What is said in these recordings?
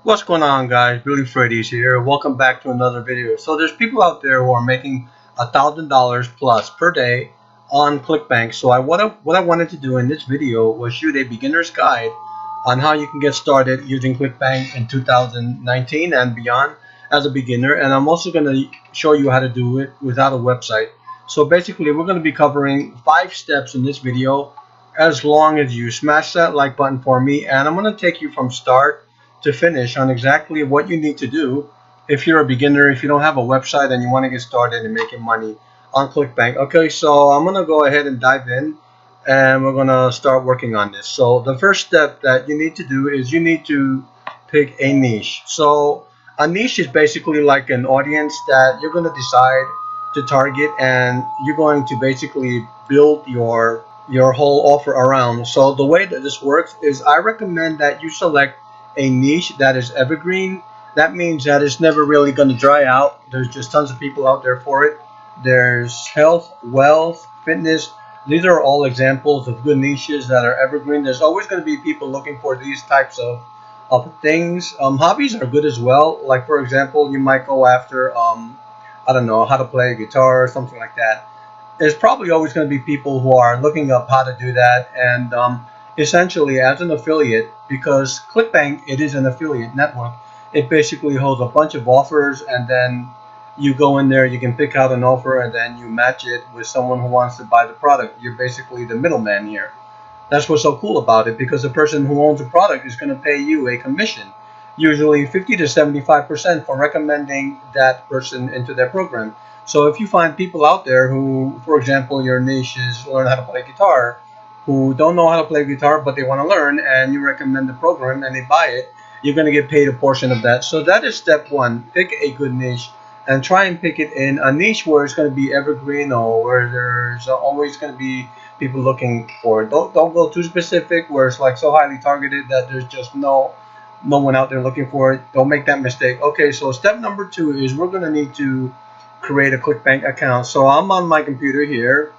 What's going on, guys? Billy Freddy's here. Welcome back to another video. So there's people out there who are making $1,000 plus per day on Clickbank. So what I wanted to do in this video was shoot a beginner's guide on how you can get started using Clickbank in 2019 and beyond as a beginner. And I'm also going to show you how to do it without a website. So basically, we're going to be covering 5 steps in this video. As long as you smash that like button for me, and I'm going to take you from start to finish on exactly what you need to do if you're a beginner, if you don't have a website and you want to get started and making money on Clickbank. Okay, so I'm going to go ahead and dive in and we're going to start working on this. So the first step that you need to do is you need to pick a niche. So a niche is basically like an audience that you're going to decide to target, and you're going to basically build your whole offer around. So the way that this works is I recommend that you select a niche that is evergreen. That means that it's never really going to dry out. There's just tons of people out there for it. There's health, wealth, fitness. These are all examples of good niches that are evergreen. There's always going to be people looking for these types of things. Hobbies are good as well. Like, for example, you might go after, I don't know, how to play guitar or something like that. There's probably always going to be people who are looking up how to do that. And essentially, as an affiliate, because Clickbank, it is an affiliate network, it basically holds a bunch of offers, and then you go in there, you can pick out an offer, and then you match it with someone who wants to buy the product. You're basically the middleman here. That's what's so cool about it, because the person who owns the product is going to pay you a commission, usually 50 to 75% for recommending that person into their program. So if you find people out there who, for example, your niche is learn how to play guitar, who don't know how to play guitar but they want to learn, and you recommend the program and they buy it, you're going to get paid a portion of that. So that is step one. Pick a good niche and try and pick it in a niche where it's going to be evergreen, or where there's always going to be people looking for it. Don't go too specific where it's like so highly targeted that there's just no one out there looking for it. Don't make that mistake. Okay, so step number two is we're going to need to create a Clickbank account. So I'm on my computer here,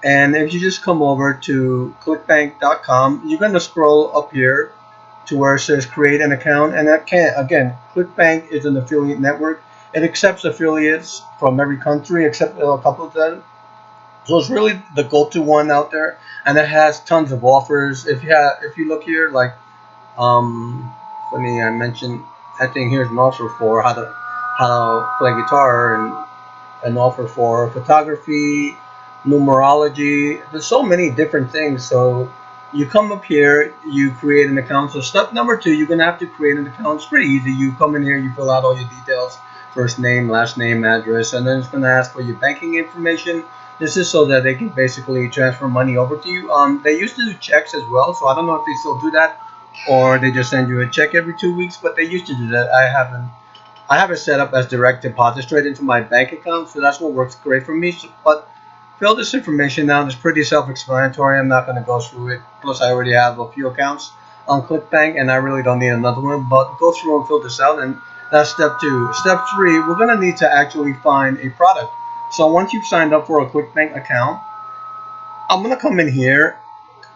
and if you just come over to clickbank.com, you're going to scroll up here to where it says create an account. And that can, again, Clickbank is an affiliate network. It accepts affiliates from every country except a couple of them. So it's really the go-to one out there, and it has tons of offers. If you look here, like funny, I mentioned, I think here's an offer for how to play guitar, and an offer for photography, numerology. There's so many different things. So you come up here, you create an account. So step number two, you're gonna have to create an account. It's pretty easy. You come in here, you fill out all your details, first name, last name, address, and then it's gonna ask for your banking information. This is so that they can basically transfer money over to you. They used to do checks as well, so I don't know if they still do that, or they just send you a check every 2 weeks. But they used to do that. I have it set up as direct deposit straight into my bank account, so that's what works great for me. So, but fill this information out. It's pretty self-explanatory. I'm not going to go through it. Plus, I already have a few accounts on Clickbank, and I really don't need another one. But go through and fill this out, and that's step two. Step three, we're going to need to actually find a product. So once you've signed up for a Clickbank account, I'm going to come in here,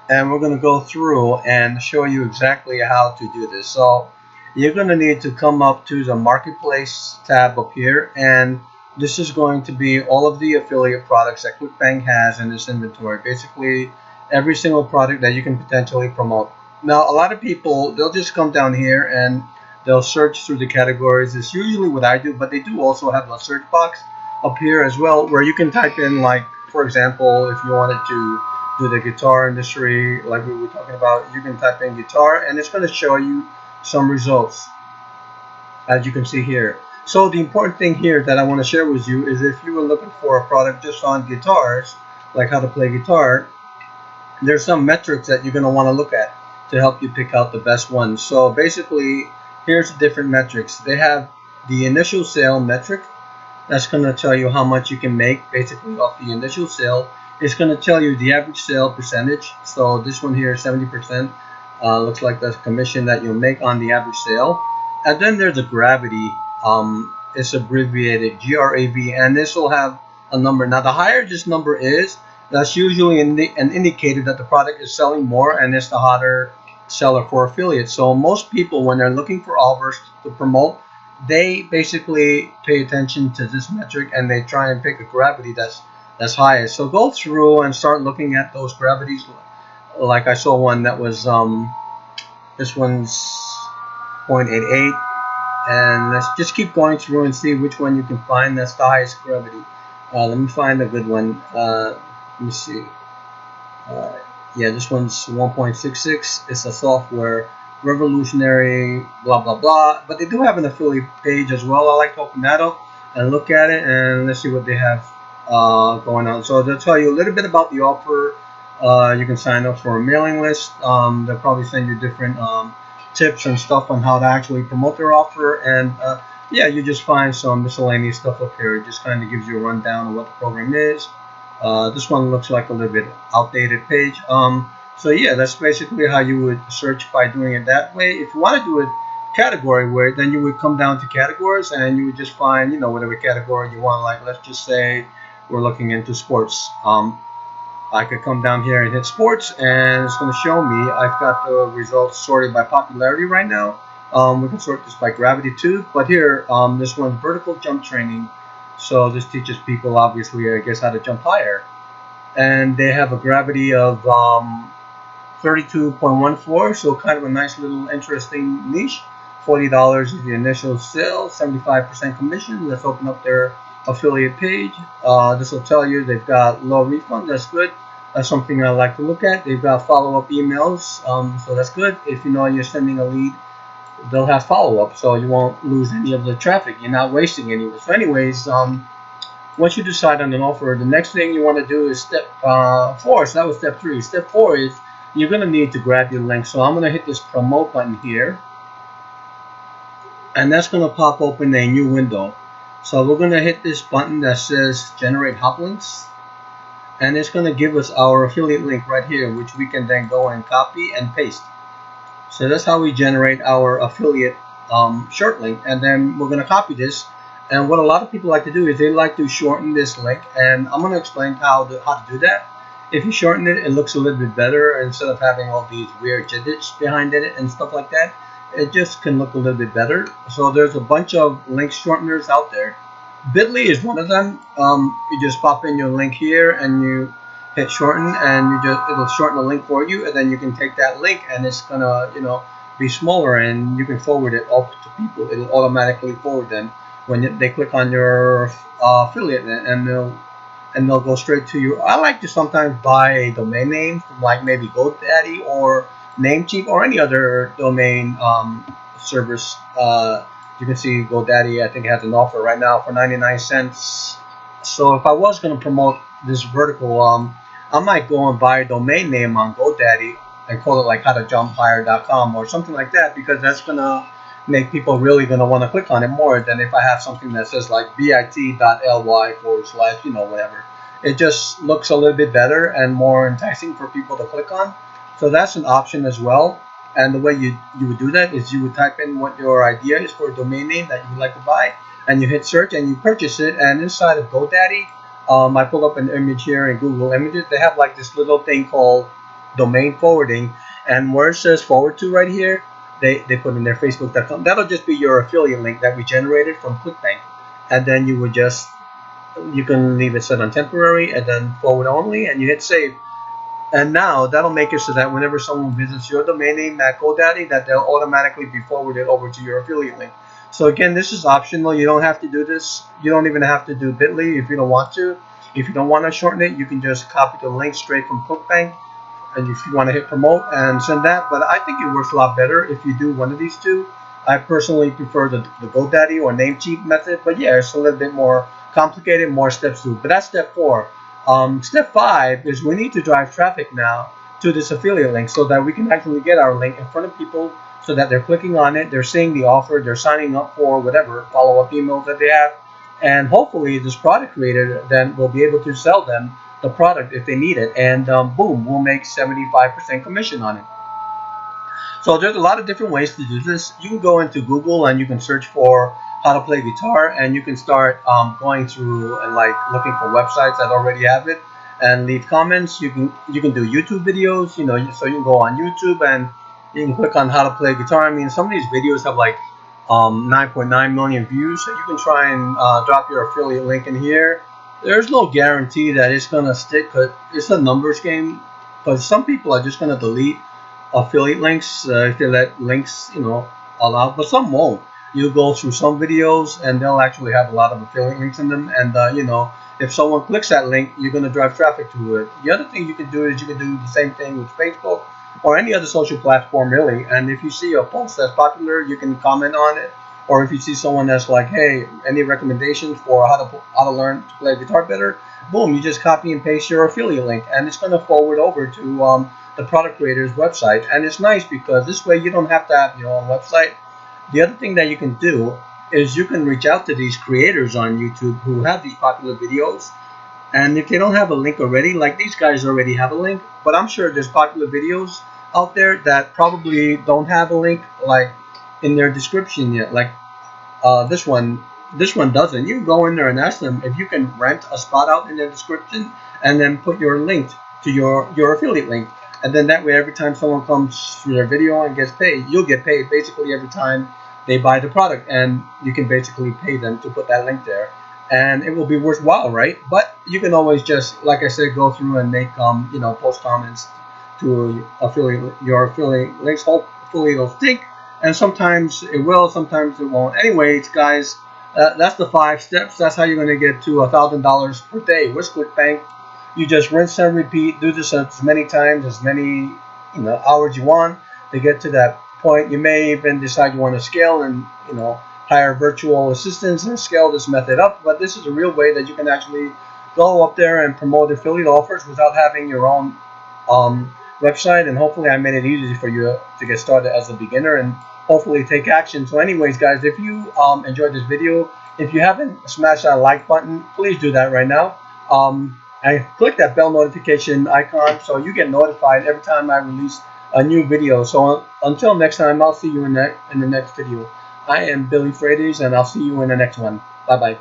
and we're going to go through and show you exactly how to do this. So you're going to need to come up to the marketplace tab up here, and this is going to be all of the affiliate products that Clickbank has in this inventory. Basically every single product that you can potentially promote. Now a lot of people, they'll just come down here and they'll search through the categories. It's usually what I do, but they do also have a search box up here as well, where you can type in, like, for example, if you wanted to do the guitar industry like we were talking about, you can type in guitar and it's going to show you some results, as you can see here. So the important thing here that I want to share with you is, if you were looking for a product just on guitars, like how to play guitar, there's some metrics that you're going to want to look at to help you pick out the best ones. So basically, here's the different metrics. They have the initial sale metric. That's going to tell you how much you can make basically off the initial sale. It's going to tell you the average sale percentage. So this one here, 70%, looks like the commission that you'll make on the average sale. And then there's a gravity. It's abbreviated GRAV, and this will have a number. Now, the higher this number is, that's usually an indicator that the product is selling more, and it's the hotter seller for affiliates. So most people, when they're looking for offers to promote, they basically pay attention to this metric and they try and pick a gravity that's highest. So go through and start looking at those gravities. Like I saw one that was this one's 0.88, and let's just keep going through and see which one you can find that's the highest gravity. Let me find a good one. Let me see. Uh, yeah, this one's 1.66. It's a software, revolutionary, blah blah blah. But they do have an affiliate page as well. I like to open that up and look at it, and let's see what they have going on. So they'll tell you a little bit about the offer. You can sign up for a mailing list. They'll probably send you different tips and stuff on how to actually promote their offer. And yeah, you just find some miscellaneous stuff up here. It just kind of gives you a rundown of what the program is. This one looks like a little bit outdated page. So yeah, that's basically how you would search by doing it that way. If you want to do it category way, then you would come down to categories and you would just find, whatever category you want. Like let's just say we're looking into sports. I could come down here and hit sports, and it's going to show me. I've got the results sorted by popularity right now. We can sort this by gravity too, but here, this one's vertical jump training. So this teaches people, obviously, I guess, how to jump higher. And they have a gravity of 32.14, so kind of a nice little interesting niche. $40 is the initial sale, 75% commission. Let's open up their affiliate page. This will tell you they've got low refund. That's good. That's something I like to look at. They've got follow-up emails, so that's good. If you know you're sending a lead, they'll have follow-up, so you won't lose any of the traffic. You're not wasting any of it. So anyways, once you decide on an offer, the next thing you want to do is step 4. So that was step 3. Step 4 is you're going to need to grab your link. So I'm going to hit this promote button here, and that's going to pop open a new window. So we're going to hit this button that says generate hot links, and it's going to give us our affiliate link right here, which we can then go and copy and paste. So that's how we generate our affiliate short link, and then we're going to copy this. And what a lot of people like to do is they like to shorten this link, and I'm going to explain how to do that. If you shorten it, it looks a little bit better instead of having all these weird digits behind it and stuff like that. It just can look a little bit better. So there's a bunch of link shorteners out there. Bitly is one of them. You just pop in your link here and you hit shorten, and it'll shorten the link for you, and then you can take that link and it's gonna be smaller, and you can forward it up to people. It'll automatically forward them when they click on your affiliate, and they'll go straight to you. I like to sometimes buy a domain name from like maybe GoDaddy or Namecheap or any other domain service. You can see GoDaddy, I think, has an offer right now for 99 cents. So if I was going to promote this vertical, I might go and buy a domain name on GoDaddy and call it like howtojumphigher.com or something like that, because that's going to make people really going to want to click on it more than if I have something that says like bit.ly/ whatever. It just looks a little bit better and more enticing for people to click on. So that's an option as well. And the way you would do that is you would type in what your idea is for a domain name that you would like to buy, and you hit search and you purchase it. And inside of GoDaddy, I pull up an image here in Google Images. They have like this little thing called domain forwarding, and where it says forward to right here, they put in their Facebook.com. That'll just be your affiliate link that we generated from Clickbank, and then you can leave it set on temporary and then forward only, and you hit save. And now that'll make it so that whenever someone visits your domain name at GoDaddy, that they'll automatically be forwarded over to your affiliate link. So again, this is optional. You don't have to do this. You don't even have to do Bitly if you don't want to. If you don't want to shorten it, you can just copy the link straight from Clickbank. And if you want to hit promote and send that, but I think it works a lot better if you do one of these two. I personally prefer the GoDaddy or Namecheap method, but yeah, it's a little bit more complicated, more steps to it. But that's step 4. Step 5 is we need to drive traffic now to this affiliate link so that we can actually get our link in front of people so that they're clicking on it, they're seeing the offer, they're signing up for whatever follow-up emails that they have, and hopefully this product creator then will be able to sell them the product if they need it, and boom, we'll make 75% commission on it. So there's a lot of different ways to do this. You can go into Google and you can search for how to play guitar, and you can start going through and like looking for websites that already have it and leave comments. You can do YouTube videos, so you can go on YouTube and You can click on how to play guitar. I mean, some of these videos have like 9.9 million views, so you can try and drop your affiliate link in here. There's no guarantee that it's gonna stick, cause it's a numbers game. But some people are just gonna delete affiliate links if they let links, allow, but some won't. You go through some videos and they'll actually have a lot of affiliate links in them, and if someone clicks that link, you're gonna drive traffic to it. The other thing you can do is you can do the same thing with Facebook or any other social platform really. And if you see a post that's popular, you can comment on it. Or if you see someone that's like, hey, any recommendations for how to learn to play guitar better, boom, you just copy and paste your affiliate link, and it's going to forward over to the product creator's website. And it's nice because this way you don't have to have your own website. The other thing that you can do is you can reach out to these creators on YouTube who have these popular videos, and if they don't have a link already, like these guys already have a link, but I'm sure there's popular videos out there that probably don't have a link like in their description yet. Like this one doesn't. You can go in there and ask them if you can rent a spot out in their description, and then put your link to your affiliate link, and then that way every time someone comes through their video and gets paid, you'll get paid basically every time they buy the product, and you can basically pay them to put that link there, and it will be worthwhile, right? But you can always just, like I said, go through and make post comments to affiliate your affiliate links. Hopefully it'll stick, and sometimes it will, sometimes it won't. Anyways, guys, that's the 5 steps. That's how you're going to get to $1,000 per day with Clickbank. You just rinse and repeat. Do this as many times, as many hours you want to get to that point. You may even decide you want to scale and hire virtual assistants and scale this method up. But this is a real way that you can actually go up there and promote affiliate offers without having your own website. And hopefully I made it easy for you to get started as a beginner and hopefully take action. So anyways, guys, if you enjoyed this video, if you haven't smashed that like button, please do that right now. And click that bell notification icon so you get notified every time I release a new video. So until next time, I'll see you in the next video. I am Billy Freitas, and I'll see you in the next one. Bye bye.